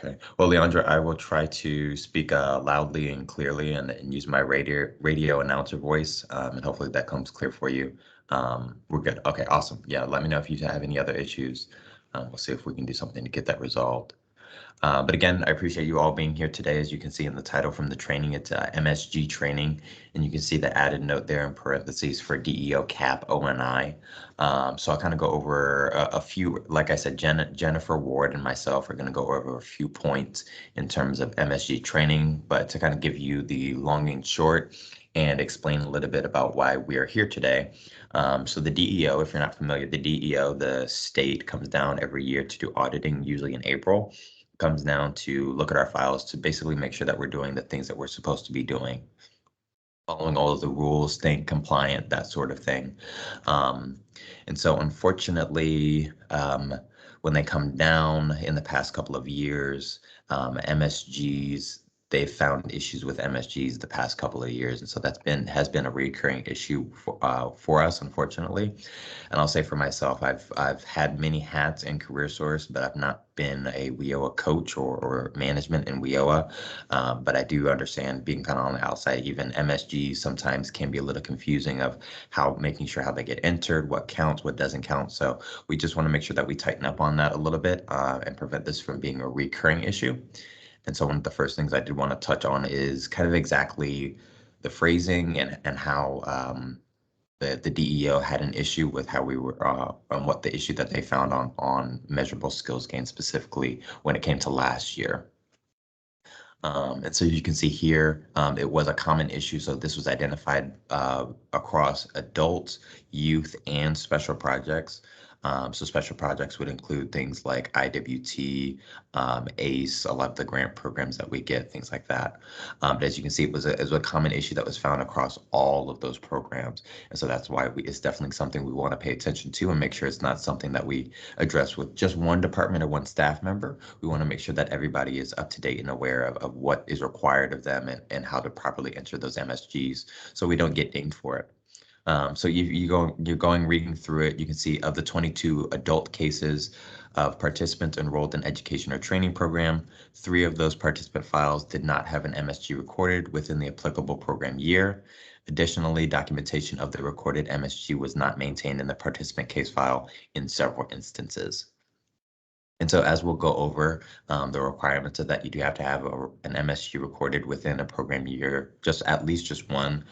Okay. Well, Leandra, I will try to speak loudly and clearly and use my radio announcer voice, and hopefully that comes clear for you. We're good. Okay, awesome. Yeah, let me know if you have any other issues. We'll see if we can do something to get that resolved. But again, I appreciate you all being here today. As you can see in the title from the training, it's MSG training, and you can see the added note there in parentheses for DEO cap ONI. So I'll kind of go over a few, like I said, Jennifer Ward and myself are going to go over a few points in terms of MSG training, but to kind of give you the long and short and explain a little bit about why we are here today. So the DEO, if you're not familiar, the DEO, the state comes down every year to do auditing, usually in April. Comes down to look at our files to basically make sure that we're doing the things that we're supposed to be doing, following all of the rules, staying compliant, that sort of thing. And so unfortunately, when they come down in the past couple of years, MSGs, they've found issues with MSGs the past couple of years, and so has been a recurring issue for us, unfortunately. And I'll say for myself, I've had many hats in CareerSource, but I've not been a WIOA coach or management in WIOA. But I do understand being kind of on the outside, even MSG sometimes can be a little confusing of making sure how they get entered, what counts, what doesn't count. So we just want to make sure that we tighten up on that a little bit and prevent this from being a recurring issue. And so one of the first things I did want to touch on is kind of exactly the phrasing and how the DEO had an issue with how we were on what the issue that they found on measurable skills gain specifically when it came to last year. And so you can see here, it was a common issue. So this was identified across adults, youth, and special projects. So special projects would include things like IWT, ACE, a lot of the grant programs that we get, things like that. But as you can see, it was a common issue that was found across all of those programs. And so that's why it's definitely something we want to pay attention to and make sure it's not something that we address with just one department or one staff member. We want to make sure that everybody is up to date and aware of what is required of them and how to properly enter those MSGs so we don't get dinged for it. So you're going reading through it. You can see of the 22 adult cases of participants enrolled in education or training program, 3 of those participant files did not have an MSG recorded within the applicable program year. Additionally, documentation of the recorded MSG was not maintained in the participant case file in several instances. And so as we'll go over the requirements of that, you do have to have an MSG recorded within a program year, at least just one.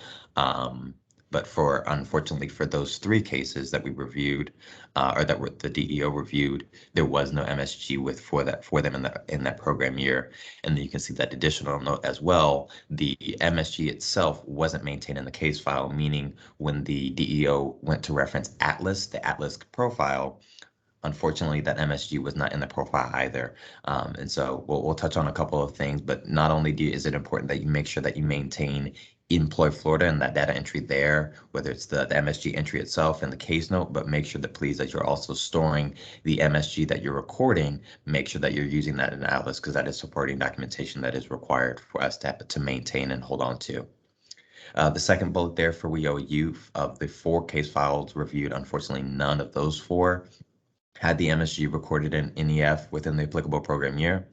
But unfortunately, for those 3 cases that we reviewed, or that the DEO reviewed, there was no MSG for them in that program year. And then you can see that additional note as well. The MSG itself wasn't maintained in the case file, meaning when the DEO went to reference Atlas, the Atlas profile, unfortunately, that MSG was not in the profile either. And so we'll touch on a couple of things, but not only is it important that you make sure that you maintain Employ Florida and that data entry there, whether it's the MSG entry itself and the case note, but make sure that please that you're also storing the MSG that you're recording, make sure that you're using that in Atlas because that is supporting documentation that is required for us to maintain and hold on to. The second bullet there for WIOA of the 4 case files reviewed, unfortunately, none of those 4 had the MSG recorded in NEF within the applicable program year.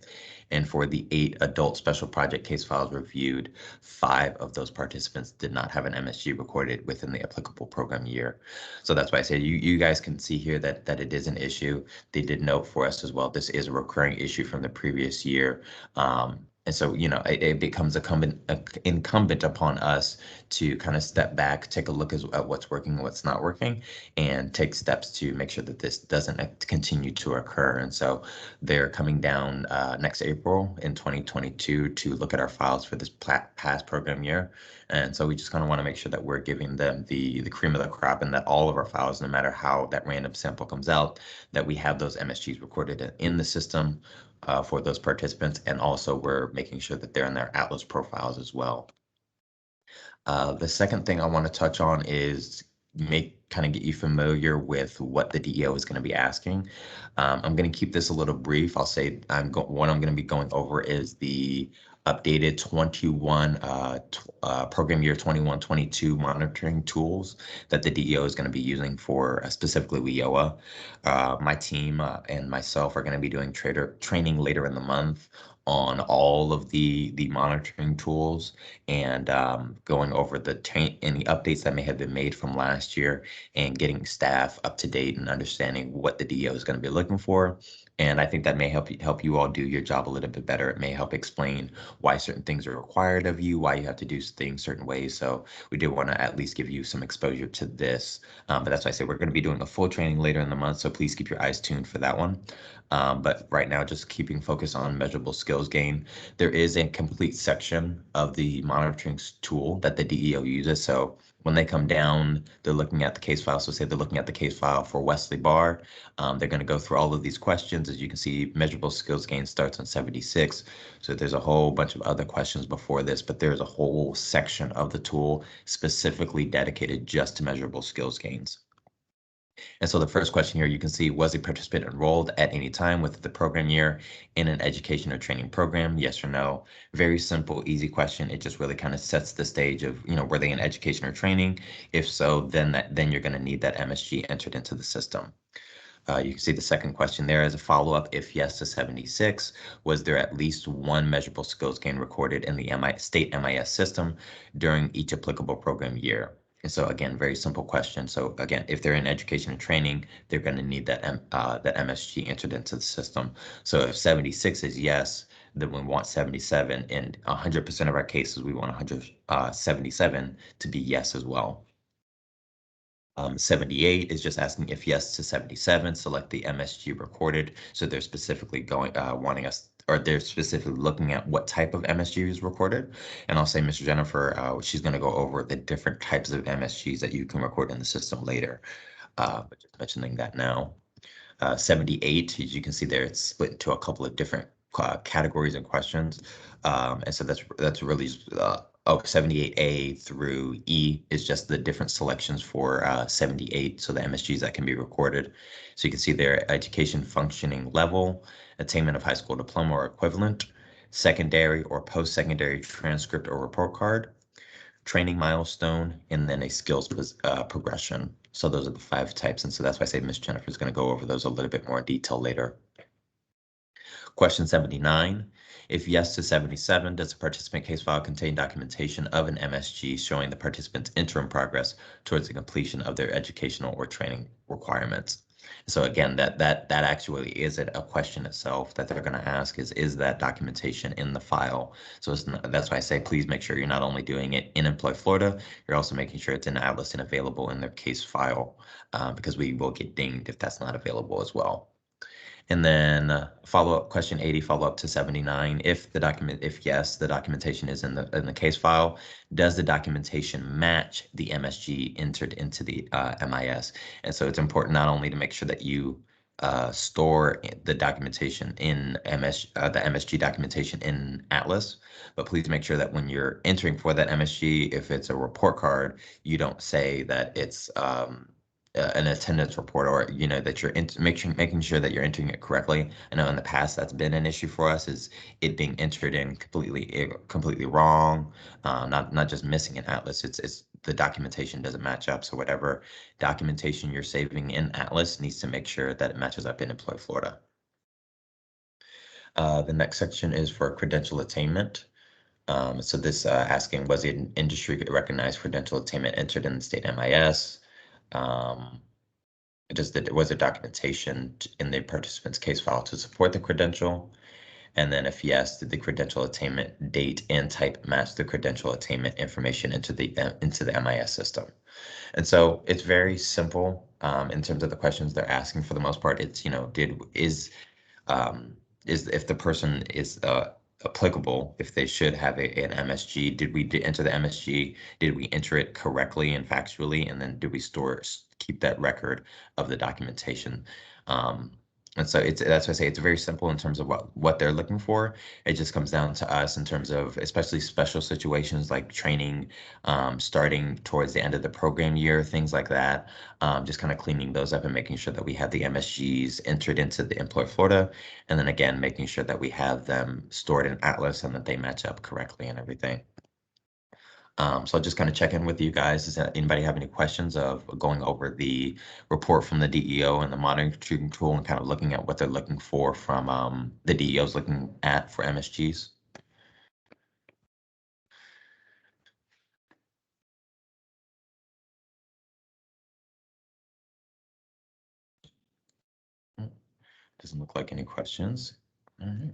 And for the 8 adult special project case files reviewed, 5 of those participants did not have an MSG recorded within the applicable program year. So that's why I say you guys can see here that it is an issue. They did note for us as well, this is a recurring issue from the previous year. And so, it becomes incumbent upon us to kind of step back, take a look at what's working and what's not working, and take steps to make sure that this doesn't continue to occur. And so they're coming down next April in 2022 to look at our files for this past program year. And so we just kind of want to make sure that we're giving them the cream of the crop and that all of our files, no matter how that random sample comes out, that we have those MSGs recorded in the system for those participants, and also we're making sure that they're in their Atlas profiles as well. The second thing I want to touch on is kind of get you familiar with what the DEO is going to be asking. I'm going to keep this a little brief. I'll say what I'm going to be going over is the updated 21 program year 21-22 monitoring tools that the DEO is going to be using for specifically WIOA. My team and myself are going to be doing training later in the month on all of the monitoring tools and going over any updates that may have been made from last year and getting staff up to date and understanding what the DEO is going to be looking for. And I think that may help you all do your job a little bit better. It may help explain why certain things are required of you, why you have to do things certain ways. So we do want to at least give you some exposure to this. But that's why I say we're going to be doing a full training later in the month. So please keep your eyes tuned for that one. But right now, just keeping focus on measurable skills gain. There is a complete section of the monitoring tool that the DEO uses. So when they come down, they're looking at the case file. So say they're looking at the case file for Wesley Barr. They're going to go through all of these questions. As you can see, measurable skills gain starts on 76. So there's a whole bunch of other questions before this, but there's a whole section of the tool specifically dedicated just to measurable skills gains. And so the first question here, you can see, was a participant enrolled at any time with the program year in an education or training program? Yes or no? Very simple, easy question. It just really kind of sets the stage of, were they in education or training? If so, then you're going to need that MSG entered into the system. You can see the second question there as a follow-up. If yes to 76, was there at least one measurable skills gain recorded in the state MIS system during each applicable program year? And so again, very simple question. So again, if they're in education and training, they're going to need that MSG entered into the system. So if 76 is yes, then we want 77. In 100% of our cases, we want 177 to be yes as well. 78 is just asking if yes to 77, select the MSG recorded. So they're specifically wanting us, or they're specifically looking at what type of MSG is recorded. And I'll say Ms. Jennifer, she's going to go over the different types of MSGs that you can record in the system later. But just mentioning that now. 78, as you can see there, it's split into a couple of different categories and questions. And so that's really 78A through E is just the different selections for 78, so the MSGs that can be recorded. So you can see their education functioning level, attainment of high school diploma or equivalent, secondary or post-secondary transcript or report card, training milestone, and then a skills progression. So those are the 5 types. And so that's why I say Ms. Jennifer is going to go over those a little bit more in detail later. Question 79. If yes to 77, does the participant case file contain documentation of an MSG showing the participant's interim progress towards the completion of their educational or training requirements? So again, that actually is a question itself that they're going to ask is that documentation in the file? So that's why I say please make sure you're not only doing it in Employ Florida, you're also making sure it's in Atlas and available in their case file, because we will get dinged if that's not available as well. And then follow-up question 80, follow-up to 79. If yes, the documentation is in the case file, does the documentation match the MSG entered into the MIS? And so it's important not only to make sure that you store the documentation in the MSG documentation in Atlas, but please make sure that when you're entering for that MSG, if it's a report card, you don't say that it's an attendance report, or that you're making sure that you're entering it correctly. I know in the past that's been an issue for us, is it being entered in completely wrong, not just missing an Atlas. It's the documentation doesn't match up. So whatever documentation you're saving in Atlas needs to make sure that it matches up in Employ Florida. The next section is for credential attainment. So this asking, was it an industry recognized credential attainment entered in the state MIS? Was there documentation in the participant's case file to support the credential? And then if yes, did the credential attainment date and type match the credential attainment information into the MIS system? And so it's very simple in terms of the questions they're asking. For the most part, it's if the person is applicable, if they should have an MSG, did we enter the MSG? Did we enter it correctly and factually? And then did we keep that record of the documentation? And so that's why I say it's very simple in terms of what they're looking for. It just comes down to us in terms of especially special situations like training, starting towards the end of the program year, things like that. Just kind of cleaning those up and making sure that we have the MSGs entered into the Employ Florida, and then again making sure that we have them stored in Atlas and that they match up correctly and everything. So I'll just kind of check in with you guys. Does anybody have any questions of going over the report from the DEO and the monitoring tool and kind of looking at what they're looking for from the DEO's looking at for MSGs? Doesn't look like any questions. All right.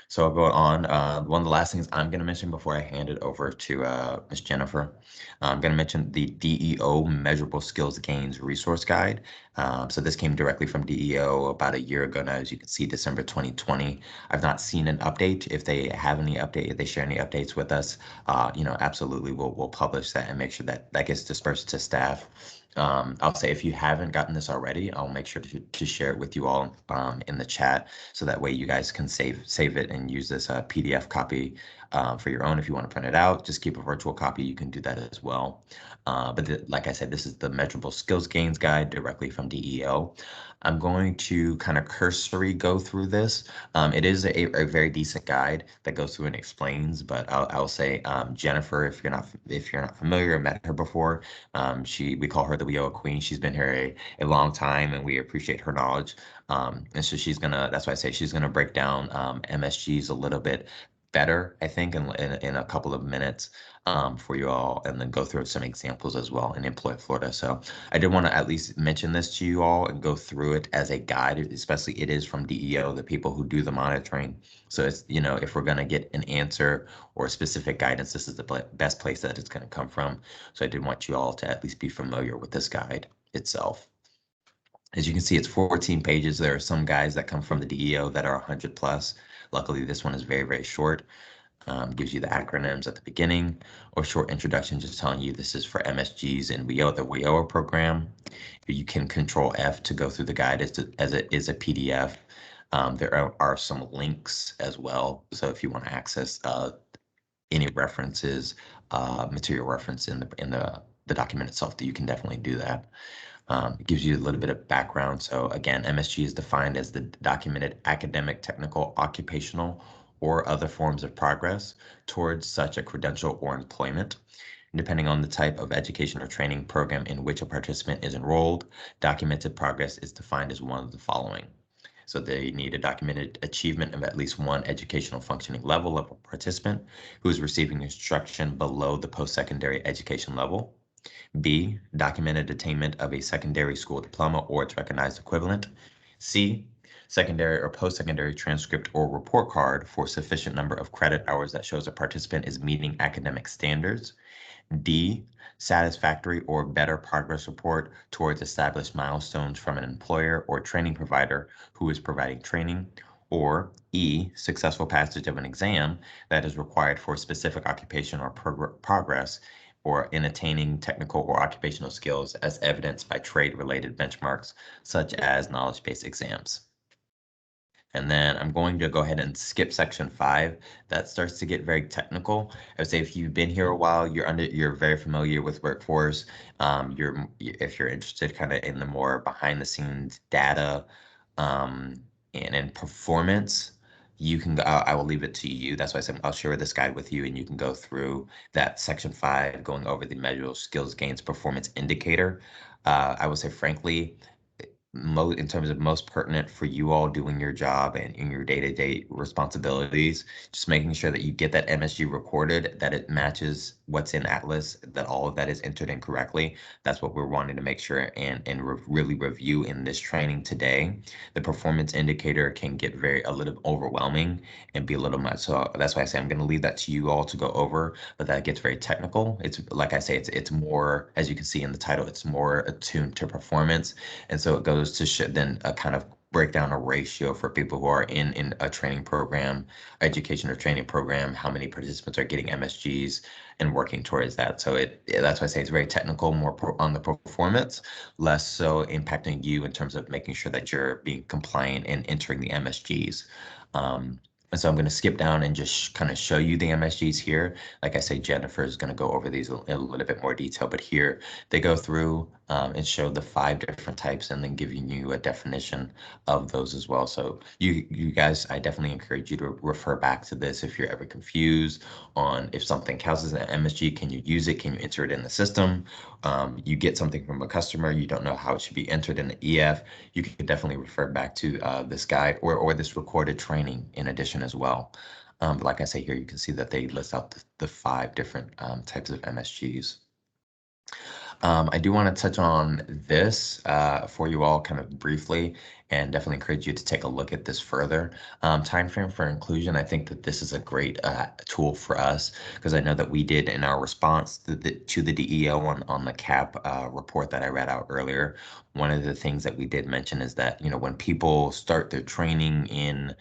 So I'll go on. One of the last things I'm going to mention before I hand it over to Ms. Jennifer, I'm going to mention the DEO Measurable Skills Gains Resource Guide. So this came directly from DEO about a year ago now, as you can see, December 2020. I've not seen an update. If they have any update, if they share any updates with us, absolutely we'll publish that and make sure that that gets dispersed to staff. I'll say if you haven't gotten this already, I'll make sure to share it with you all in the chat, so that way you guys can save it and use this PDF copy for your own. If you want to print it out, just keep a virtual copy. You can do that as well. Like I said, this is the Measurable Skills Gains Guide directly from DEO. I'm going to kind of cursory go through this. It is a very decent guide that goes through and explains, but I'll say Jennifer, if you're not familiar or met her before, we call her the WIOA Queen. She's been here a long time, and we appreciate her knowledge. And so that's why I say she's gonna break down MSGs a little bit better, I think, in a couple of minutes for you all, and then go through some examples as well in Employ Florida. So I did want to at least mention this to you all and go through it as a guide, especially it is from DEO, the people who do the monitoring. So it's, if we're going to get an answer or specific guidance, this is the best place that it's going to come from. So I did want you all to at least be familiar with this guide itself. As you can see, it's 14 pages. There are some guides that come from the DEO that are 100 plus. Luckily, this one is very, very short. Gives you the acronyms at the beginning, or short introduction, just telling you this is for MSGs and the WIOA program. You can Control F to go through the guide as it is a PDF. There are some links as well. So if you want to access any references, material reference in the document itself, that you can definitely do that. It gives you a little bit of background. So again, MSG is defined as the documented academic, technical, occupational, or other forms of progress towards such a credential or employment. Depending on the type of education or training program in which a participant is enrolled, documented progress is defined as one of the following. So they need a documented achievement of at least one educational functioning level of a participant who is receiving instruction below the post-secondary education level. B, documented attainment of a secondary school diploma or its recognized equivalent. C, secondary or post-secondary transcript or report card for sufficient number of credit hours that shows a participant is meeting academic standards. D, satisfactory or better progress report towards established milestones from an employer or training provider who is providing training. Or E, successful passage of an exam that is required for a specific occupation or progress, or in attaining technical or occupational skills as evidenced by trade-related benchmarks, such as knowledge-based exams. And then I'm going to go ahead and skip section 5. That starts to get very technical. I would say if you've been here a while, you're very familiar with workforce. If you're interested kind of in the more behind the scenes data and in performance, I will leave it to you. That's why I said I'll share this guide with you, and you can go through that section 5, going over the measurable skills gains performance indicator. I would say, frankly, in terms of most pertinent for you all doing your job and in your day-to-day responsibilities, just making sure that you get that MSG recorded, that it matches what's in Atlas, that all of that is entered in correctly. That's what we're wanting to make sure and really review in this training today. The performance indicator can get a little overwhelming and be a little much. So that's why I say I'm going to leave that to you all to go over, but that gets very technical. It's like I say, it's more, as you can see in the title, it's more attuned to performance. And so it goes to then kind of break down a ratio for people who are in a training program, education or training program, how many participants are getting MSGs and working towards that. So that's why I say it's very technical, more on the performance, less so impacting you in terms of making sure that you're being compliant and entering the MSGs. And so I'm going to skip down and just kind of show you the MSGs here. Like I say, Jennifer is going to go over these in a little bit more detail, but here they go through and show the 5 different types and then giving you a definition of those as well. So you guys, I definitely encourage you to refer back to this if you're ever confused on if something counts as an MSG, can you use it? Can you enter it in the system? You get something from a customer, you don't know how it should be entered in the EF, you can definitely refer back to this guide or this recorded training in addition as well. But like I say here, you can see that they list out the 5 different types of MSGs. I do want to touch on this for you all kind of briefly and definitely encourage you to take a look at this further. Timeframe for inclusion, I think that this is a great tool for us because I know that we did in our response to the DEO on the CAP report that I read out earlier. One of the things that we did mention is that, you know, when people start their training in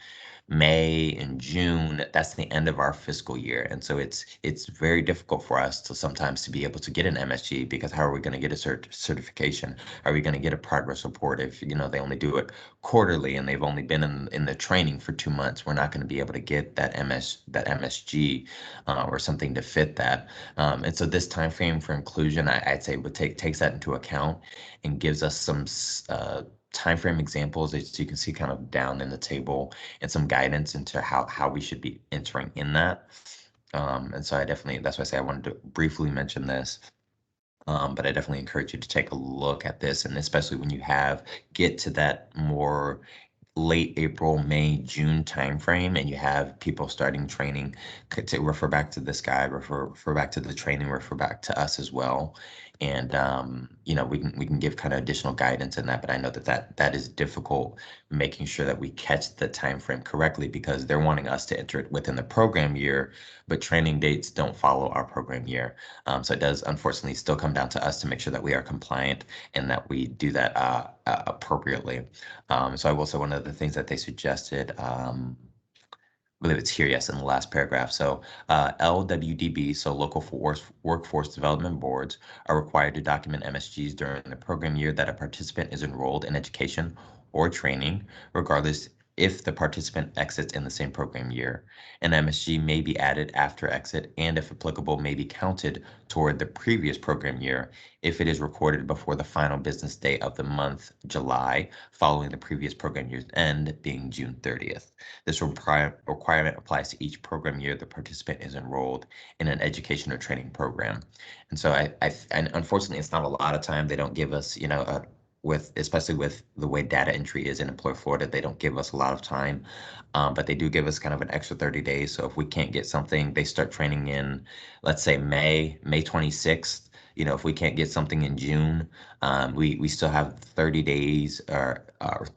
May and June, that's the end of our fiscal year. And so it's very difficult for us to sometimes to be able to get an MSG because how are we going to get a certification? Are we going to get a progress report if, you know, they only do it quarterly and they've only been in the training for 2 months? We're not going to be able to get that MSG or something to fit that. And so this time frame for inclusion, I'd say would takes that into account and gives us some time frame examples as you can see kind of down in the table and some guidance into how we should be entering in that. And so that's why I say I wanted to briefly mention this. But I definitely encourage you to take a look at this, and especially when you get to that more late April, May, June timeframe, and you have people starting training, to refer back to this guide, refer back to the training, refer back to us as well. And you know, we can give kind of additional guidance in that, but I know that is difficult making sure that we catch the time frame correctly because they're wanting us to enter it within the program year, but training dates don't follow our program year. So it does unfortunately still come down to us to make sure that we are compliant and that we do that appropriately. So I will say one of the things that they suggested, I believe it's here, yes, in the last paragraph. So LWDB, so local workforce development boards, are required to document MSGs during the program year that a participant is enrolled in education or training, regardless if the participant exits in the same program year. An MSG may be added after exit and, if applicable, may be counted toward the previous program year if it is recorded before the final business day of the month, July, following the previous program year's end, being June 30th. This requirement applies to each program year the participant is enrolled in an education or training program. And so and unfortunately, it's not a lot of time. They don't give us, you know, especially with the way data entry is in Employ Florida, they don't give us a lot of time, but they do give us kind of an extra 30 days. So if we can't get something, they start training in, let's say May 26th. You know, if we can't get something in June, we still have 30 days or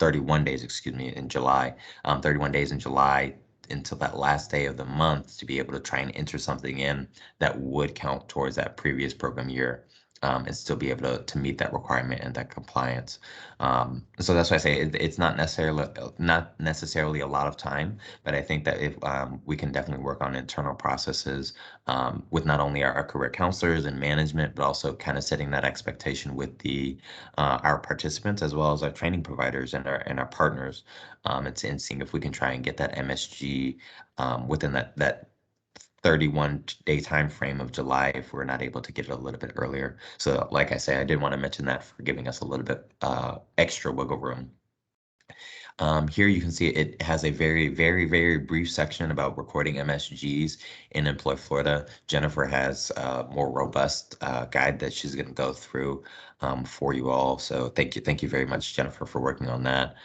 31 days, excuse me, in July, 31 days in July until that last day of the month to be able to try and enter something in that would count towards that previous program year. And still be able to meet that requirement and that compliance. So that's why I say it's not necessarily a lot of time, but I think that if we can definitely work on internal processes with not only our career counselors and management, but also kind of setting that expectation with our participants as well as our training providers and our partners, and seeing if we can try and get that MSG within that 31-day time frame of July if we're not able to get it a little bit earlier. So like I say, I did want to mention that for giving us a little bit extra wiggle room. Here you can see it has a very, very, very brief section about recording MSGs in Employ Florida. Jennifer has a more robust guide that she's going to go through for you all. So thank you very much, Jennifer, for working on that.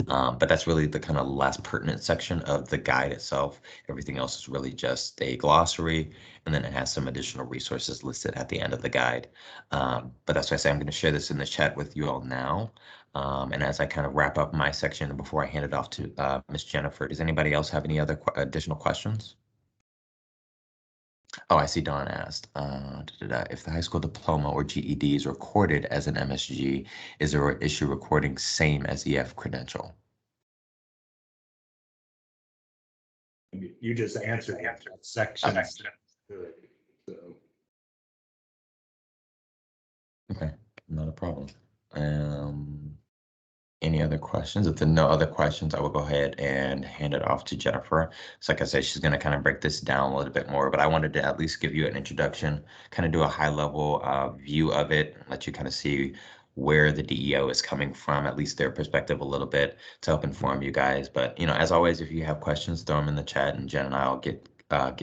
But that's really the kind of last pertinent section of the guide itself. Everything else is really just a glossary, and then it has some additional resources listed at the end of the guide. But that's why I say I'm going to share this in the chat with you all now. And as I kind of wrap up my section before I hand it off to Miss Jennifer, does anybody else have any other additional questions? Oh, I see Don asked, if the high school diploma or GED is recorded as an MSG, is there an issue recording same as EF credential? You just answered that section. Okay. Good. So. Okay, not a problem. Any other questions? If there are no other questions, I will go ahead and hand it off to Jennifer. So like I said, she's going to kind of break this down a little bit more, but I wanted to at least give you an introduction, kind of do a high level view of it, let you kind of see where the DEO is coming from, at least their perspective a little bit to help inform you guys. But, you know, as always, if you have questions, throw them in the chat and Jen and I will get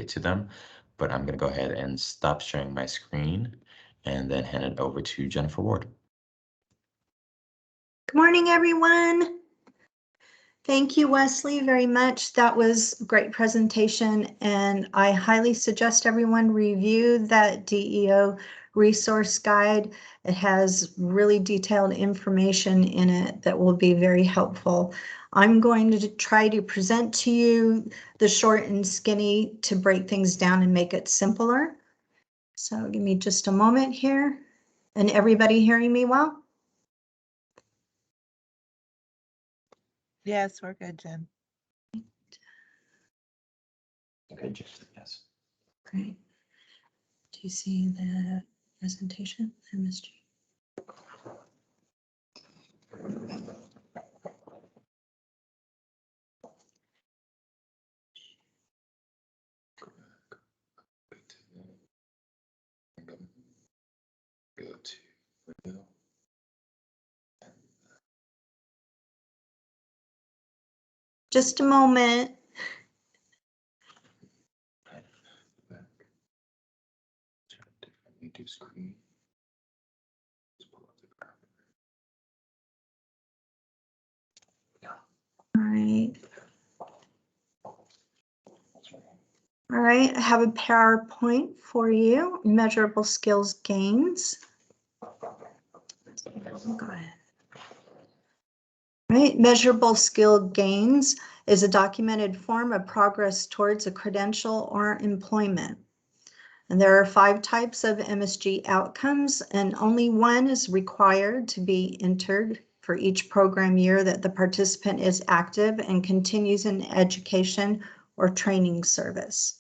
to them. But I'm going to go ahead and stop sharing my screen and then hand it over to Jennifer Ward. Good morning, everyone. Thank you, Wesley, very much. That was a great presentation, and I highly suggest everyone review that DEO resource guide. It has really detailed information in it that will be very helpful. I'm going to try to present to you the short and skinny to break things down and make it simpler. So give me just a moment here. And everybody hearing me well? Yes, we're good, Jen. Okay, Jason, yes. Great. Do you see the presentation, MSG? Go to window. Just a moment. Native screen. All right. All right, I have a PowerPoint for you, measurable skills gains. Go ahead. Right, measurable skill gains is a documented form of progress towards a credential or employment. And there are 5 types of MSG outcomes, and only one is required to be entered for each program year that the participant is active and continues in education or training service.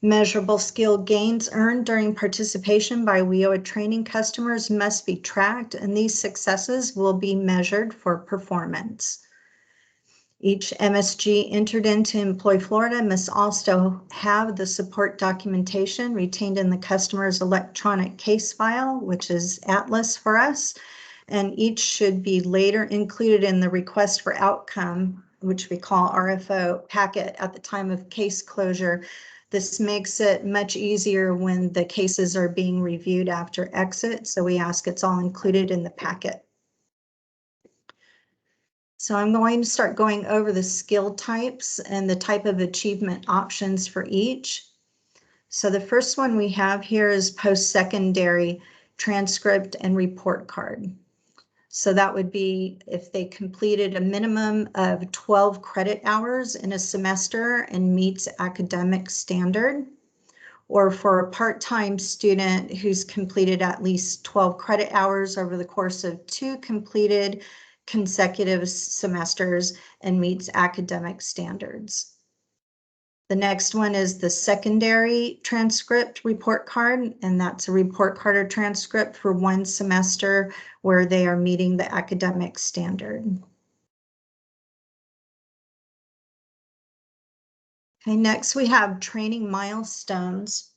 Measurable skill gains earned during participation by WIOA training customers must be tracked, and these successes will be measured for performance. Each MSG entered into Employ Florida must also have the support documentation retained in the customer's electronic case file, which is Atlas for us, and each should be later included in the request for outcome, which we call RFO packet at the time of case closure. This makes it much easier when the cases are being reviewed after exit, so we ask it's all included in the packet. So I'm going to start going over the skill types and the type of achievement options for each. So the first one we have here is post-secondary transcript and report card. So that would be if they completed a minimum of 12 credit hours in a semester and meets academic standard, or for a part-time student who's completed at least 12 credit hours over the course of 2 completed consecutive semesters and meets academic standards. The next one is the secondary transcript report card, and that's a report card or transcript for 1 semester where they are meeting the academic standard. Okay, next we have training milestones,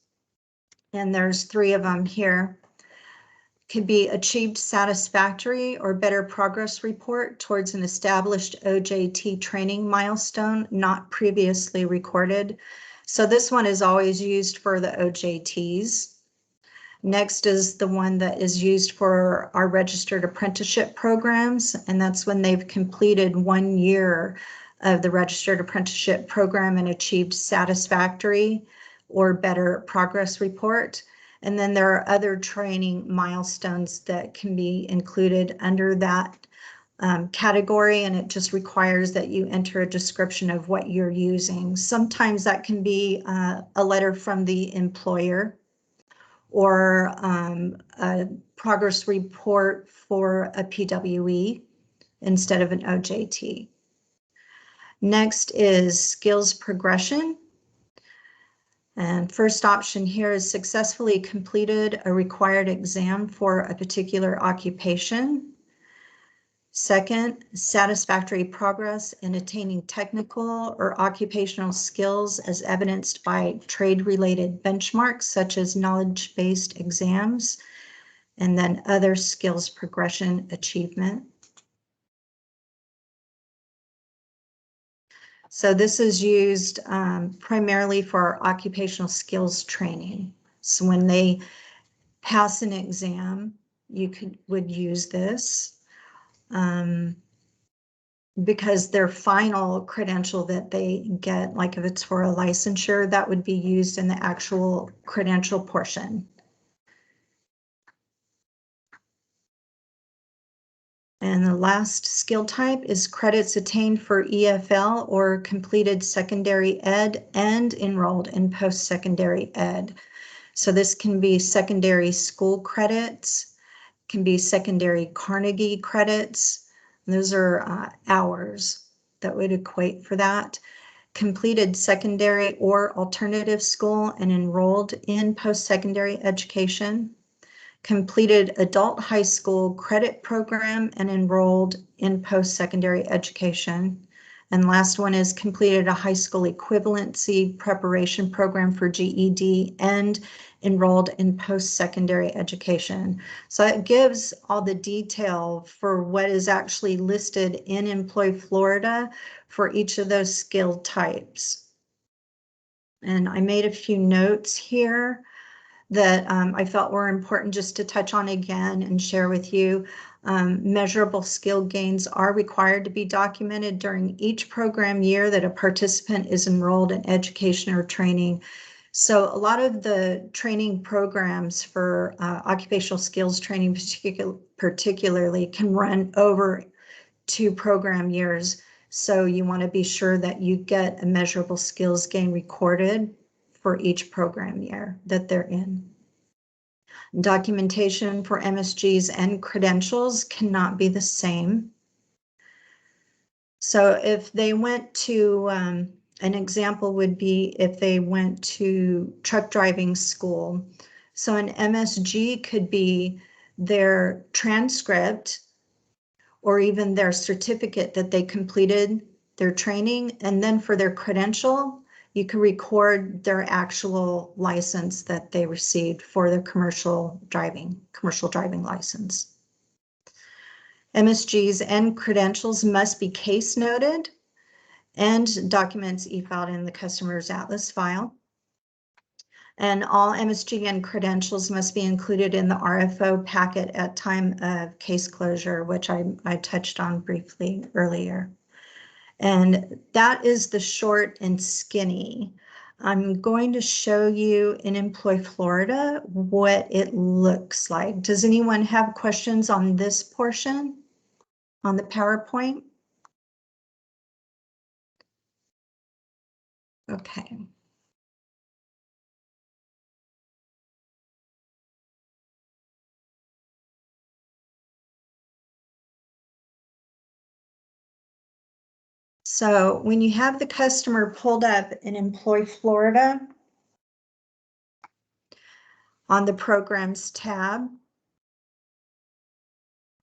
and there's 3 of them here. Could be achieved satisfactory or better progress report towards an established OJT training milestone not previously recorded. So this one is always used for the OJTs. Next is the one that is used for our registered apprenticeship programs, and that's when they've completed 1 year of the registered apprenticeship program and achieved satisfactory or better progress report. And then there are other training milestones that can be included under that category, and it just requires that you enter a description of what you're using. Sometimes that can be a letter from the employer or a progress report for a PWE instead of an OJT. Next is skills progression. And first option here is successfully completed a required exam for a particular occupation. Second, satisfactory progress in attaining technical or occupational skills as evidenced by trade-related benchmarks such as knowledge-based exams, and then other skills progression achievement. So this is used primarily for occupational skills training. So when they pass an exam, you would use this. Because their final credential that they get, like if it's for a licensure, that would be used in the actual credential portion. And the last skill type is credits attained for EFL or completed secondary ed and enrolled in post-secondary ed. So this can be secondary school credits, can be secondary Carnegie credits. Those are hours that would equate for that. Completed secondary or alternative school and enrolled in post-secondary education. Completed adult high school credit program and enrolled in post-secondary education. And last one is completed a high school equivalency preparation program for GED and enrolled in post-secondary education. So it gives all the detail for what is actually listed in Employ Florida for each of those skill types. And I made a few notes here that I felt were important just to touch on again and share with you. Measurable skill gains are required to be documented during each program year that a participant is enrolled in education or training. So a lot of the training programs for occupational skills training particularly can run over 2 program years. So you want to be sure that you get a measurable skills gain recorded for each program year that they're in. Documentation for MSGs and credentials cannot be the same. So if they went to, an example would be if they went to truck driving school. So an MSG could be their transcript or even their certificate that they completed their training. And then for their credential, you can record their actual license that they received for their commercial driving license. MSGs and credentials must be case noted and documents e-filed in the customer's Atlas file. And all MSG and credentials must be included in the RFO packet at time of case closure, which I touched on briefly earlier. And that is the short and skinny. I'm going to show you in Employ Florida what it looks like. Does anyone have questions on this portion on the PowerPoint? Okay. So when you have the customer pulled up in Employ Florida, on the Programs tab,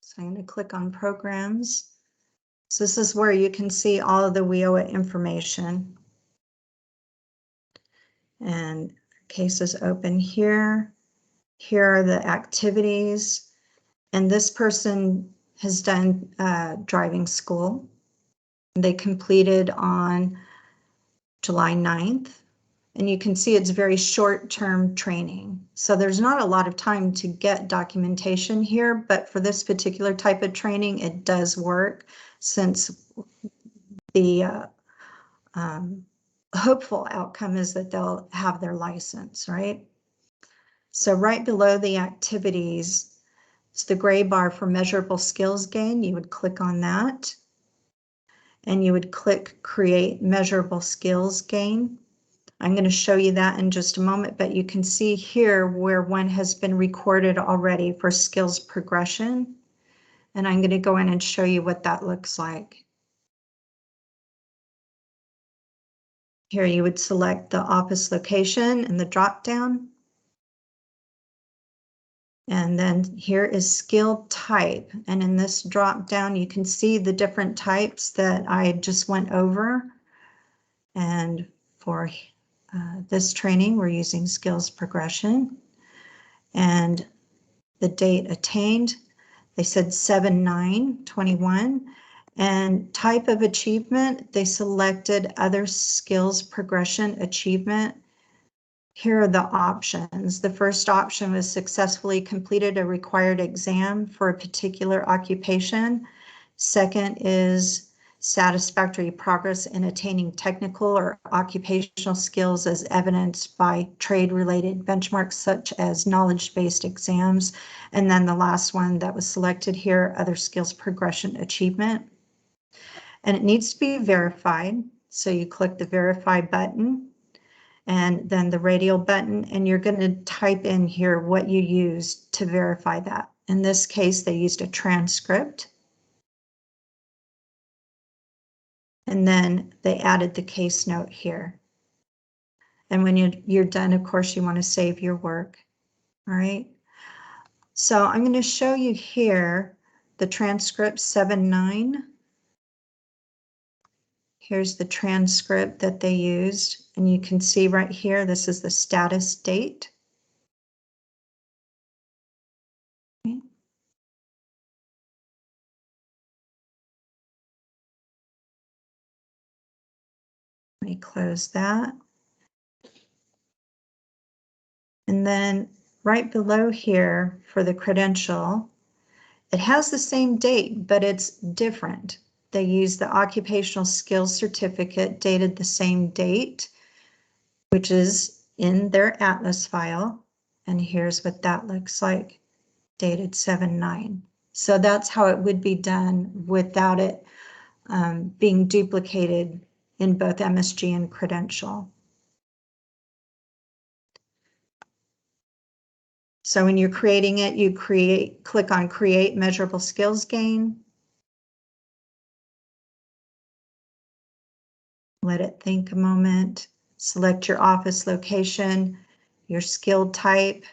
so I'm going to click on Programs. So this is where you can see all of the WIOA information. And cases open here. Here are the activities. And this person has done driving school. They completed on July 9th. And you can see it's very short-term training. So there's not a lot of time to get documentation here, but for this particular type of training, it does work since the hopeful outcome is that they'll have their license, right? So right below the activities, it's the gray bar for measurable skills gain. You would click on that and you would click create measurable skills gain. I'm going to show you that in just a moment, but you can see here where one has been recorded already for skills progression. And I'm going to go in and show you what that looks like. Here you would select the office location in the drop down. And then here is skill type. And in this drop down, you can see the different types that I just went over. And for this training, we're using skills progression. And the date attained, they said 7/9/21. And type of achievement, they selected other skills progression achievement. Here are the options. The first option was successfully completed a required exam for a particular occupation. Second is satisfactory progress in attaining technical or occupational skills as evidenced by trade-related benchmarks such as knowledge-based exams. And then the last one that was selected here, other skills progression achievement. And it needs to be verified. So you click the verify button and then the radial button, and you're going to type in here what you used to verify that. In this case, they used a transcript. And then they added the case note here. And when you're done, of course, you want to save your work. All right. So I'm going to show you here the transcript 7/9. Here's the transcript that they used. And you can see right here, this is the status date. Okay. Let me close that. And then right below here for the credential, it has the same date, but it's different. They use the occupational skills certificate dated the same date, which is in their Atlas file. And here's what that looks like, dated 7/9. So that's how it would be done without it being duplicated in both MSG and credential. So when you're creating it, you click on create measurable skills gain. Let it think a moment. Select your office location, your skill type,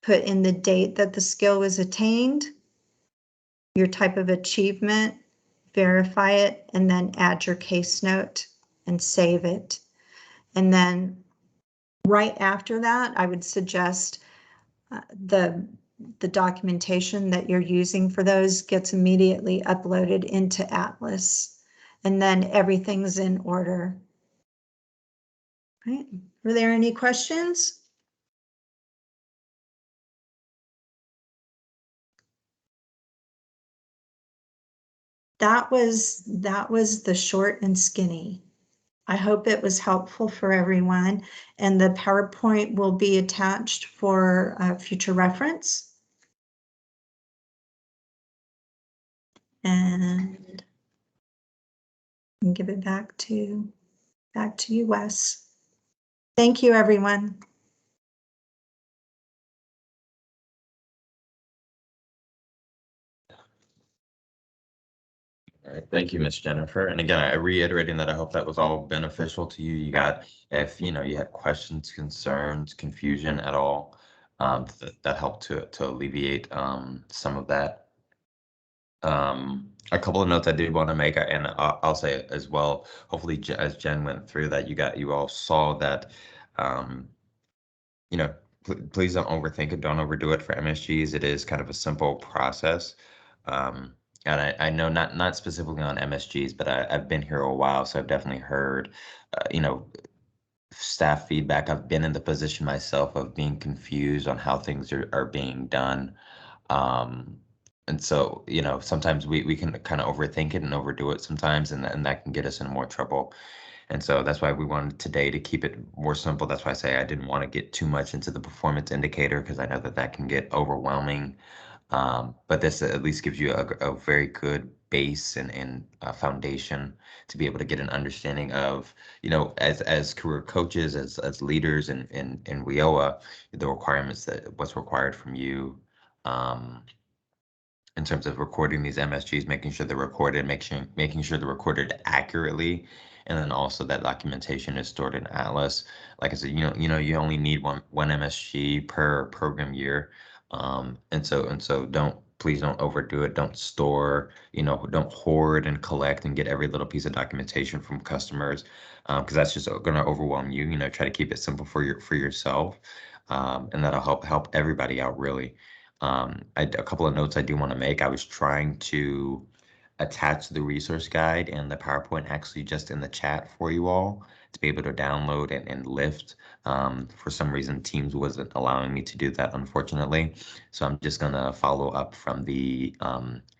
put in the date that the skill was attained, your type of achievement, verify it, and then add your case note and save it. And then right after that, I would suggest the documentation that you're using for those gets immediately uploaded into Atlas, and then everything's in order. Right? Were there any questions? That was the short and skinny. I hope it was helpful for everyone, and the PowerPoint will be attached for future reference. And give it back to you, Wes. Thank you, everyone. All right, thank you, Miss Jennifer. And again, I reiterating that I hope that was all beneficial to you. You got, if you had questions, concerns, confusion at all, that helped to alleviate some of that. A couple of notes I did want to make, and I'll say as well. Hopefully, as Jen went through that, you all saw that. Please don't overthink it. Don't overdo it for MSGs. It is kind of a simple process. And I know not specifically on MSGs, but I've been here a while, so I've definitely heard, staff feedback. I've been in the position myself of being confused on how things are being done. And so, sometimes we can kind of overthink it and overdo it sometimes, and that can get us in more trouble. And so that's why we wanted today to keep it more simple. That's why I say I didn't want to get too much into the performance indicator, because I know that can get overwhelming. But this at least gives you a very good base and foundation to be able to get an understanding of, as career coaches, as leaders in WIOA, the requirements, that what's required from you in terms of recording these MSGs, making sure they're recorded, making sure they're recorded accurately, and then also that documentation is stored in Atlas. Like I said, you only need one MSG per program year, and so please don't overdo it. Don't store, don't hoard and collect and get every little piece of documentation from customers, because that's just going to overwhelm you. Try to keep it simple for yourself, and that'll help everybody out really. A couple of notes I do want to make. I was trying to attach the resource guide and the PowerPoint actually just in the chat for you all to be able to download and lift. For some reason, Teams wasn't allowing me to do that, unfortunately. So I'm just going to follow up from the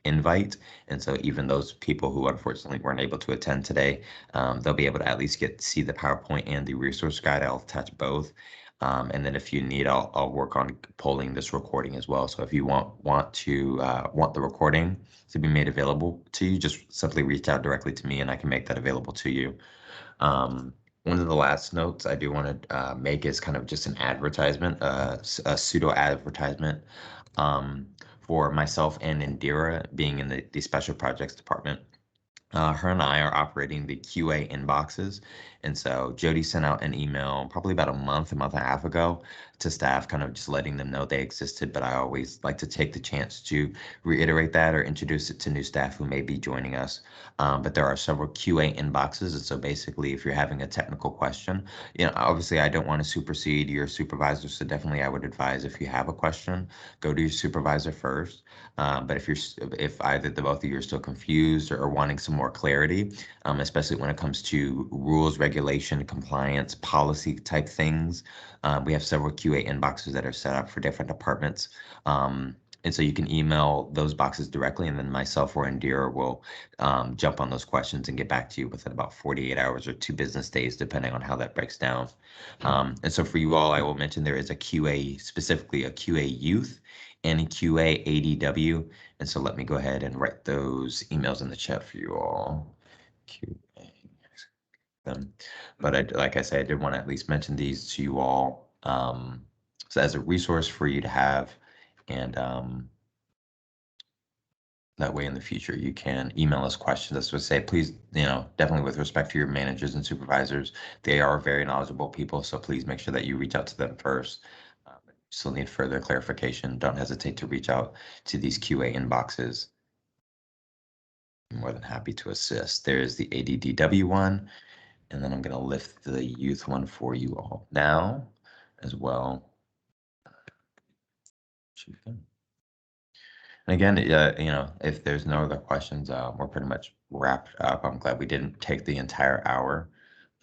invite. And so even those people who unfortunately weren't able to attend today, they'll be able to at least see the PowerPoint and the resource guide. I'll attach both. And then if you need, I'll work on pulling this recording as well. So if you want the recording to be made available to you, just simply reach out directly to me and I can make that available to you. One of the last notes I do want to make is kind of just an advertisement, a pseudo advertisement for myself and Indira being in the special projects department. Her and I are operating the QA inboxes. And so Jody sent out an email probably about a month and a half ago to staff, kind of just letting them know they existed. But I always like to take the chance to reiterate that or introduce it to new staff who may be joining us. But there are several QA inboxes. And so basically, if you're having a technical question, obviously I don't want to supersede your supervisor. So definitely I would advise if you have a question, go to your supervisor first. But if either the both of you are still confused or wanting some more clarity, especially when it comes to rules, regulation, compliance, policy type things, we have several QA inboxes that are set up for different departments. And so you can email those boxes directly, and then myself or Indira will jump on those questions and get back to you within about 48 hours or 2 business days, depending on how that breaks down. And so for you all, I will mention there is a QA, specifically a QA youth and a QA ADW. And so let me go ahead and write those emails in the chat for you all. QA. But like I said, I did want to at least mention these to you all, so as a resource for you to have, and that way in the future you can email us questions. That's what I say, please, definitely with respect to your managers and supervisors, they are very knowledgeable people, so please make sure that you reach out to them first. Still need further clarification, don't hesitate to reach out to these QA inboxes. I'm more than happy to assist. There's the ADDW one, and then I'm going to lift the youth one for you all now as well. And again, if there's no other questions, we're pretty much wrapped up. I'm glad we didn't take the entire hour.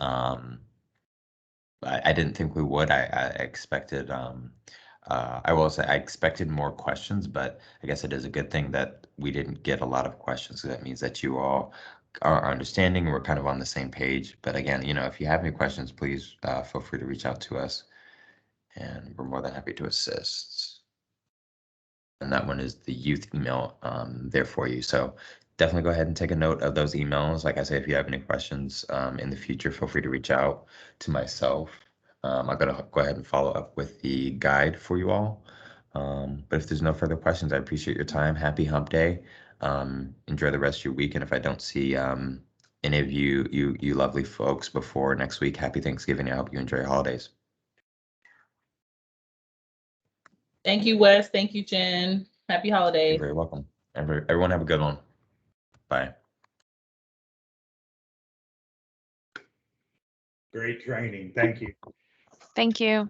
I didn't think we would. I expected, I will say I expected more questions, but I guess it is a good thing that we didn't get a lot of questions. So that means that you all are understanding. We're kind of on the same page. But again, if you have any questions, please feel free to reach out to us, and we're more than happy to assist. And that one is the youth email there for you. So definitely go ahead and take a note of those emails. Like I say, if you have any questions in the future, feel free to reach out to myself. I'm going to go ahead and follow up with the guide for you all. But if there's no further questions, I appreciate your time. Happy hump day. Enjoy the rest of your week. And if I don't see any of you lovely folks before next week, happy Thanksgiving. I hope you enjoy your holidays. Thank you, Wes. Thank you, Jen. Happy holidays. You're very welcome. Everyone have a good one. Bye. Great training. Thank you. Thank you.